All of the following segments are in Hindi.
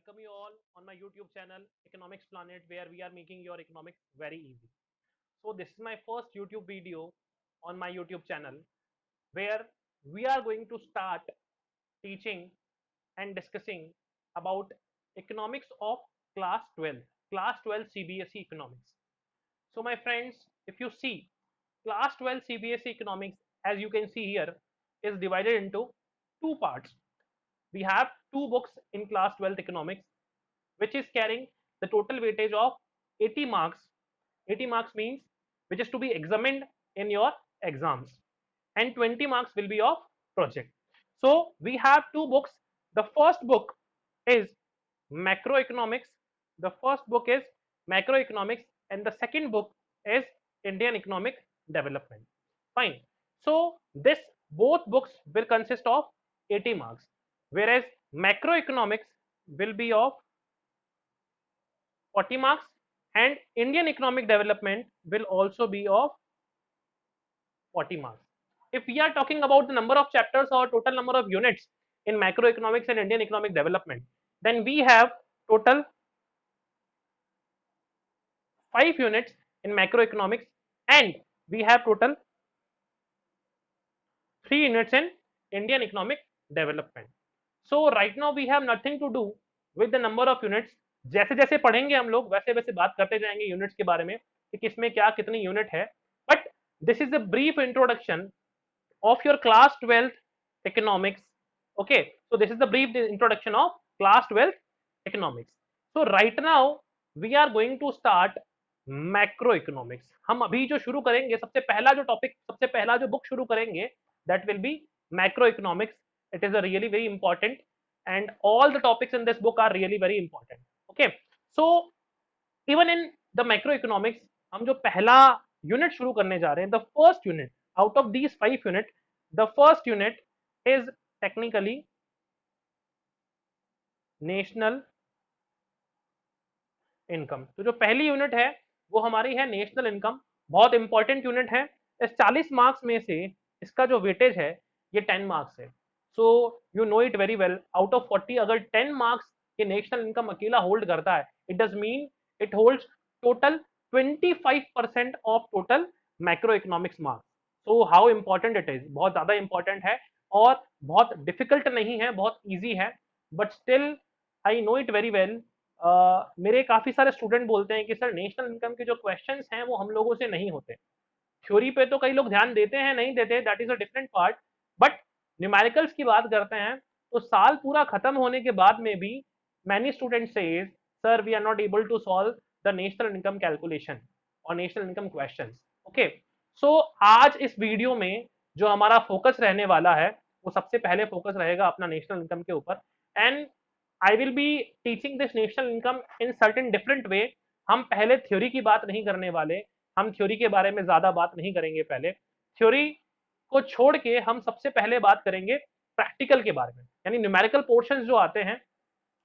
welcome you all on my YouTube channel Economics Planet, where we are making your economics very easy. So this is my first YouTube video on my YouTube channel, where we are going to start teaching and discussing about economics of class 12 CBSE economics. So my friends, if you see, class 12 CBSE economics, as you can see here, is divided into two parts. We have two books in class 12th economics, which is carrying the total weightage of 80 marks. 80 marks means which is to be examined in your exams, and 20 marks will be of project. So we have two books. The first book is macroeconomics. The first book is macroeconomics, and the second book is Indian economic development. Fine. So this both books will consist of 80 marks, whereas macroeconomics will be of 40 marks, and Indian economic development will also be of 40 marks. If we are talking about the number of chapters or total number of units in macroeconomics and Indian economic development, then we have total 5 units in macroeconomics, and we have total 3 units in Indian economic development. So right now we have nothing to do with the number of units. जैसे जैसे पढ़ेंगे हम लोग वैसे वैसे बात करते जाएंगे यूनिट्स के बारे में कि किसमें क्या कितनी यूनिट है. But this is a brief introduction of your class 12th economics. Okay, so this is the brief introduction of class 12th economics. So right now we are going to start macroeconomics. हम अभी जो शुरू करेंगे, सबसे पहला जो टॉपिक, सबसे पहला जो बुक शुरू करेंगे, that will be macroeconomics. It is a really very important, and all the topics in this book are really very important. Okay, so even in the macroeconomics हम जो पहला यूनिट शुरू करने जा रहे हैं, the first unit out of these 5 unit, the first unit is technically national income. तो जो पहली यूनिट है वो हमारी है नेशनल इनकम. बहुत इंपॉर्टेंट यूनिट है. इस 40 मार्क्स में से इसका जो वेटेज है ये 10 मार्क्स है. So you know it very well. Out of 40 अगर 10 मार्क्स ये नेशनल इनकम अकेला होल्ड करता है, it does mean it holds total 25% of total macro economics marks. So how important it is, बहुत ज्यादा इंपॉर्टेंट है और बहुत डिफिकल्ट नहीं है, बहुत ईजी है. But still I know it very well. मेरे काफी सारे स्टूडेंट बोलते हैं कि सर नेशनल इनकम के जो क्वेश्चंस हैं वो हम लोगों से नहीं होते. थ्योरी पे तो कई लोग ध्यान देते हैं, नहीं देते, that is a different part. But numericals की बात करते हैं तो साल पूरा खत्म होने के बाद में भी many student says sir we are not able to solve the national income calculation और national income questions. Okay, so आज इस वीडियो में जो हमारा फोकस रहने वाला है वो सबसे पहले फोकस रहेगा अपना नेशनल इनकम के ऊपर. And I will be teaching this national income in certain different way. हम पहले थ्योरी की बात नहीं करने वाले, हम थ्योरी के बारे में ज्यादा बात नहीं करेंगे. पहले थ्योरी को छोड़ के हम सबसे पहले बात करेंगे प्रैक्टिकल के बारे में, यानी न्यूमेरिकल पोर्शंस जो आते हैं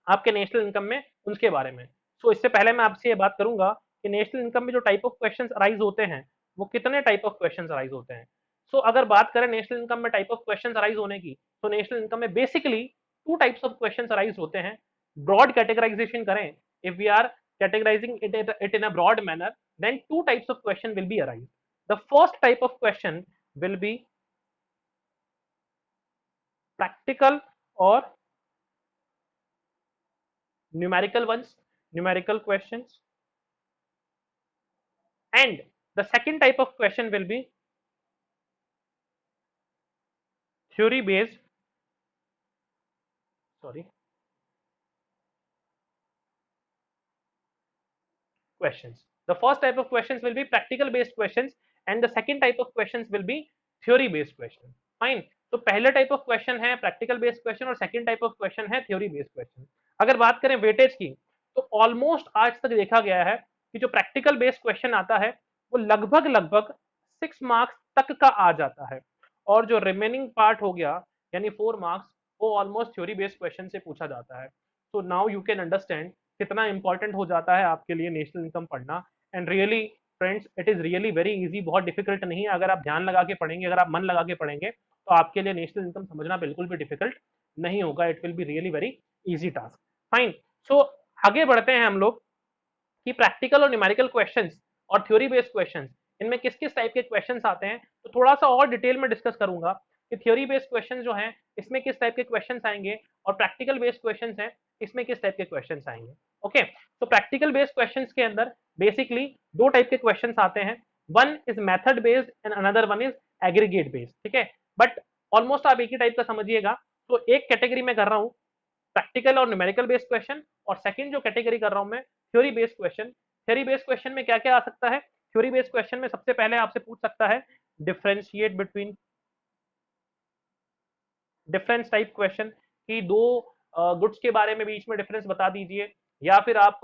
आपके नेशनल इनकम में उनके बारे में. सो इससे पहले मैं आपसे ये बात करूंगा कि नेशनल इनकम में जो टाइप ऑफ क्वेश्चंस अराइज होते हैं वो कितने टाइप ऑफ क्वेश्चंस अराइज होते हैं. सो अगर बात करें नेशनल इनकम में टाइप ऑफ क्वेश्चंस अराइज होने की, तो नेशनल इनकम में basically two types of questions arise होते हैं. ब्रॉड कैटेगराइजेशन करें, if we are categorizing it in a broad manner, then two types of question will be arise. The first type of question will be practical or numerical ones, numerical questions, and the second type of question will be theory based, sorry, questions. The first type of questions will be practical based questions, and the second type of questions will be theory based question. Fine. तो पहले टाइप ऑफ क्वेश्चन है प्रैक्टिकल बेस्ड क्वेश्चन और सेकंड टाइप ऑफ क्वेश्चन है थ्योरी बेस्ड क्वेश्चन. अगर बात करें वेटेज की, तो ऑलमोस्ट आज तक देखा गया है कि जो प्रैक्टिकल बेस्ड क्वेश्चन आता है वो लगभग लगभग 6 मार्क्स तक का आ जाता है, और जो रिमेनिंग पार्ट हो गया यानी 4 मार्क्स वो ऑलमोस्ट थ्योरी बेस्ड क्वेश्चन से पूछा जाता है. So now you can understand कितना इंपॉर्टेंट हो जाता है आपके लिए नेशनल इनकम पढ़ना. And really friends, it is really very easy, बहुत डिफिकल्ट नहीं है. अगर आप ध्यान लगा के पढ़ेंगे, अगर आप मन लगा के पढ़ेंगे, तो आपके लिए नेशनल इनकम समझना बिल्कुल भी डिफिकल्ट नहीं होगा. It will be really very easy task. Fine. So आगे बढ़ते हैं हम लोग कि प्रैक्टिकल और न्यूमेरिकल क्वेश्चंस और थ्योरी बेस्ड क्वेश्चंस इनमें किस किस टाइप के क्वेश्चंस आते हैं, तो थोड़ा सा और डिटेल में डिस्कस करूंगा कि थ्योरी बेस्ड क्वेश्चन जो हैं इसमें किस टाइप के क्वेश्चंस आएंगे और प्रैक्टिकल बेस्ड क्वेश्चंस हैं इसमें किस टाइप के क्वेश्चंस आएंगे। ओके, तो प्रैक्टिकल बेस्ड क्वेश्चंस के अंदर बेसिकली दो टाइप के क्वेश्चंस आते हैं, one is method based and another one is aggregate based. ठीक है, बट ऑलमोस्ट आप एक ही टाइप का समझिएगा। तो एक कैटेगरी में कर रहा हूँ प्रैक्टिकल और न्यूमेरिकल बेस्ड क्वेश्चन, और सेकंड जो कैटेगरी कर रहा हूं मैं theory based question. Theory based question में क्या क्या आ सकता है, थ्योरी बेस्ड क्वेश्चन में सबसे पहले आपसे पूछ सकता है differentiate between, difference type question कि दो गुड्स के बारे में बीच में डिफरेंस बता दीजिए, या फिर आप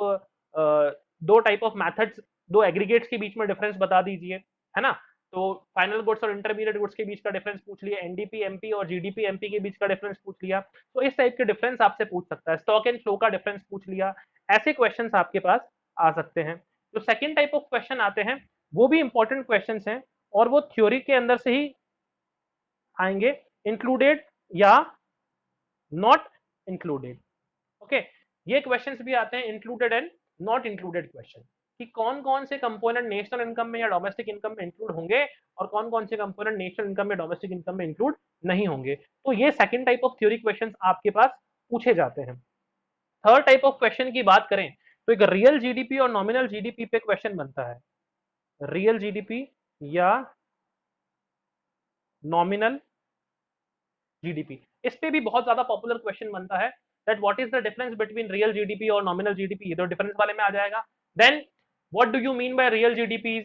दो टाइप ऑफ मैथड्स, दो एग्रीगेट्स के बीच में डिफरेंस बता दीजिए, है ना। तो फाइनल गुड्स और इंटरमीडिएट गुड्स के बीच का डिफरेंस पूछ लिया, एनडीपी एमपी और जीडीपी एमपी के बीच का डिफरेंस पूछ लिया। तो इस टाइप के डिफरेंस आपसे पूछ सकता है, स्टॉक एंड फ्लो का डिफरेंस पूछ लिया, ऐसे क्वेश्चंस आपके पास आ सकते हैं। जो सेकंड टाइप ऑफ क्वेश्चन आते हैं वो भी इंपॉर्टेंट क्वेश्चंस हैं और वो थ्योरी के अंदर से ही आएंगे, इंक्लूडेड या नॉट इंक्लूडेड। ओके, ये क्वेश्चंस भी आते हैं included and not included question, कि कौन कौन से कंपोनेंट नेशनल इनकम में या डोमेस्टिक इनकम में इंक्लूड होंगे और कौन कौन से कंपोनेंट नेशनल इनकम या डोमेस्टिक इनकम में इंक्लूड नहीं होंगे। तो ये second type of theory questions आपके पास पूछे जाते हैं। थर्ड टाइप ऑफ क्वेश्चन की बात करें तो एक रियल जीडीपी और नॉमिनल जीडीपी पे क्वेश्चन बनता है, रियल जीडीपी या नॉमिनल जीडीपी। इस पे भी बहुत ज्यादा पॉपुलर क्वेश्चन बनता है that what is the difference between real GDP और नॉमिनल जीडीपी, ये तो डिफरेंस वाले में आ जाएगा। Then what do you mean by real GDP,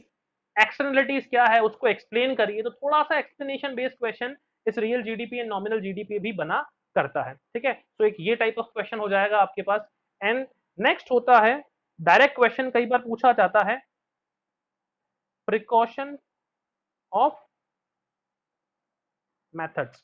externalities क्या है उसको एक्सप्लेन करिए। तो थोड़ा सा एक्सप्लेनेशन बेस्ड क्वेश्चन इस real GDP and nominal GDP भी बना करता है। ठीक है, तो एक ये टाइप ऑफ क्वेश्चन हो जाएगा आपके पास। एंड नेक्स्ट होता है डायरेक्ट क्वेश्चन, कई बार पूछा जाता है प्रिकॉशन ऑफ मेथड्स।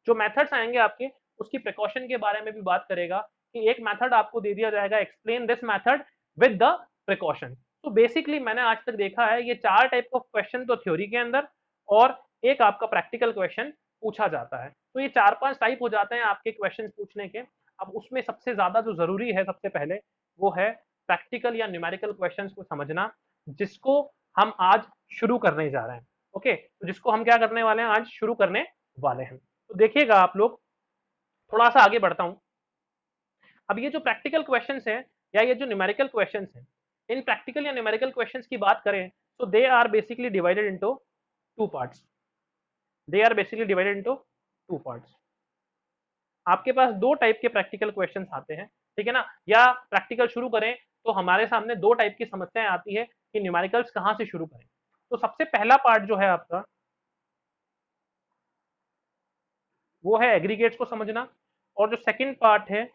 जो मेथड्स आएंगे आपके उसकी प्रिकॉशन के बारे में भी बात करेगा कि एक मेथड आपको दे दिया जाएगा, explain this method with the precaution. तो बेसिकली मैंने आज तक देखा है ये चार टाइप ऑफ क्वेश्चन तो थ्योरी के अंदर और एक आपका प्रैक्टिकल क्वेश्चन पूछा जाता है। तो ये चार पांच टाइप हो जाते हैं आपके क्वेश्चन पूछने के। अब उसमें सबसे ज्यादा जो जरूरी है सबसे पहले वो है प्रैक्टिकल या न्यूमेरिकल क्वेश्चंस को समझना, जिसको हम आज शुरू करने जा रहे हैं। ओके, तो जिसको हम क्या करने वाले हैं, आज शुरू करने वाले हैं। तो देखिएगा आप लोग, थोड़ा सा आगे बढ़ता हूं। अब ये जो प्रैक्टिकल क्वेश्चंस हैं या ये जो न्यूमेरिकल क्वेश्चंस हैं, इन प्रैक्टिकल या न्यूमेरिकल क्वेश्चंस की बात करें तो they are basically divided into two parts, they are basically divided into two parts. आपके पास दो टाइप के प्रैक्टिकल क्वेश्चंस आते हैं, ठीक है ना। या प्रैक्टिकल शुरू करें तो हमारे सामने दो टाइप की समस्याएं आती है कि न्यूमेरिकल्स कहां से शुरू करें। तो सबसे पहला पार्ट जो है आपका वो है एग्रीगेट्स को समझना, और जो सेकंड पार्ट है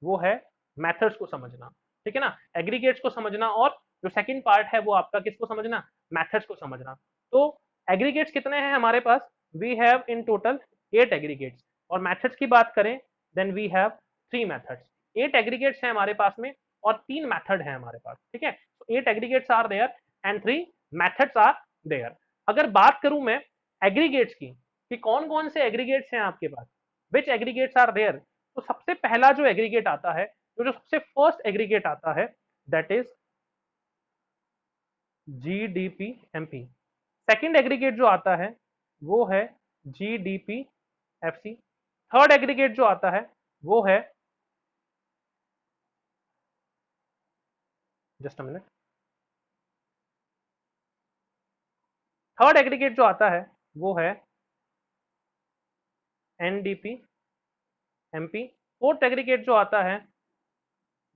वो है मेथड्स को समझना। ठीक है ना, एग्रीगेट्स को समझना और जो सेकंड पार्ट है वो आपका किसको समझना, मेथड्स को समझना। तो एग्रीगेट्स कितने हैं हमारे पास, we have in total 8 aggregates, और मेथड्स की बात करें then we have 3 methods. 8 aggregates हैं हमारे पास में और 3 मेथड है हमारे पास। ठीक है, तो 8 aggregates are there and 3 methods are there. अगर बात करूं मैं एग्रीगेट्स की कि कौन कौन से एग्रीगेट्स हैं आपके पास, विच एग्रीगेट्स आर देयर, तो सबसे पहला जो एग्रीगेट आता है, जो सबसे फर्स्ट एग्रीगेट आता है that is GDP MP. Second aggregate जो आता है वो है जीडीपी एफसी। थर्ड एग्रीगेट जो आता है वो है, just a minute, third aggregate जो आता है वो है एनडीपी एमपी। फोर्थ एग्रीगेट जो आता है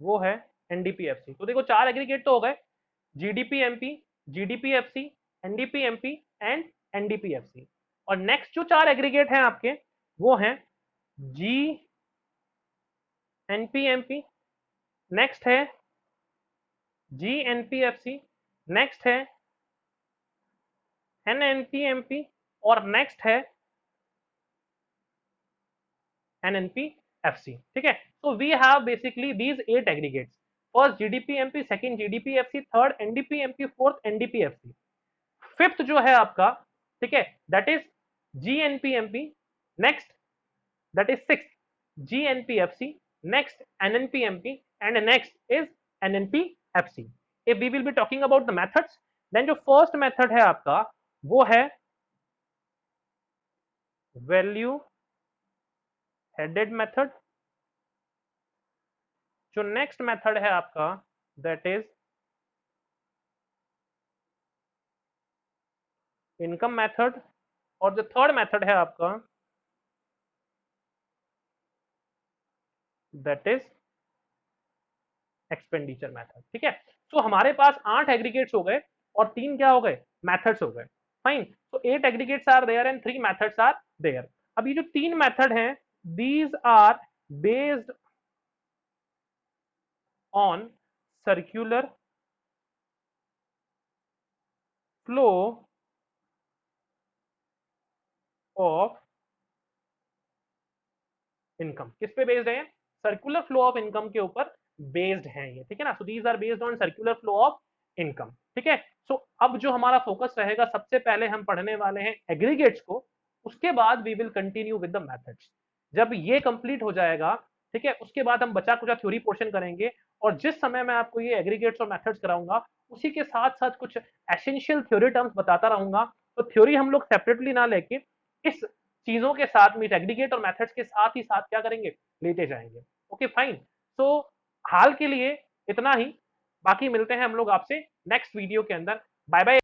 वो है एनडीपीएफसी। तो देखो चार एग्रीगेट तो हो गए, GDP MP, GDPFC, NDP MP and NDPFC. और नेक्स्ट जो चार एग्रीगेट हैं आपके वो हैं जी एनपीएमपी, नेक्स्ट है जी एनपीएफसी, नेक्स्ट है एनएनपीएमपी और नेक्स्ट है एनएनपीएफसी। ठीक है, so we have basically these 8 aggregates, first GDPMP, second GDPFC, third NDPMP, fourth NDPFC, fifth जो है आपका, ठीक है, that is GNPMP, next that is six GNPFC, next NNP-MP, and next is NNP-FC. If we will be talking about the methods, then जो first method है आपका वो है value headed method. जो next method है आपका that is income method, और जो third method है आपका that is एक्सपेंडिचर मेथड. ठीक है, तो हमारे पास 8 एग्रीगेट्स हो गए और 3 क्या हो गए, मेथड्स हो गए. फाइन, तो 8 aggregates are there and 3 methods are there. अब ये जो 3 मेथड हैं, these are based on circular flow of income. किस पे बेस्ड है, सर्कुलर फ्लो ऑफ इनकम के ऊपर बेस्ड है ये. ठीक है ना, so these are based on circular flow of income. ठीक है, सो अब जो हमारा फोकस रहेगा, सबसे पहले हम पढ़ने वाले हैं एग्रीगेट्स को, उसके बाद we will continue with the methods. जब ये कंप्लीट हो जाएगा, ठीक है, उसके बाद हम बचा कुचा थ्योरी पोर्शन करेंगे, और जिस समय मैं आपको ये एग्रीगेट्स और मेथड्स कराऊंगा, उसी के साथ साथ कुछ एसेंशियल थ्योरी टर्म्स बताता रहूंगा. तो थ्योरी हम लोग सेपरेटली ना लेके इस चीजों के साथ में, एग्रीगेट और मेथड्स के साथ ही साथ क्या करेंगे, लेते जाएंगे. ओके फाइन, सो हाल के लिए इतना ही. बाकी मिलते हैं हम लोग आपसे नेक्स्ट वीडियो के अंदर. Bye bye.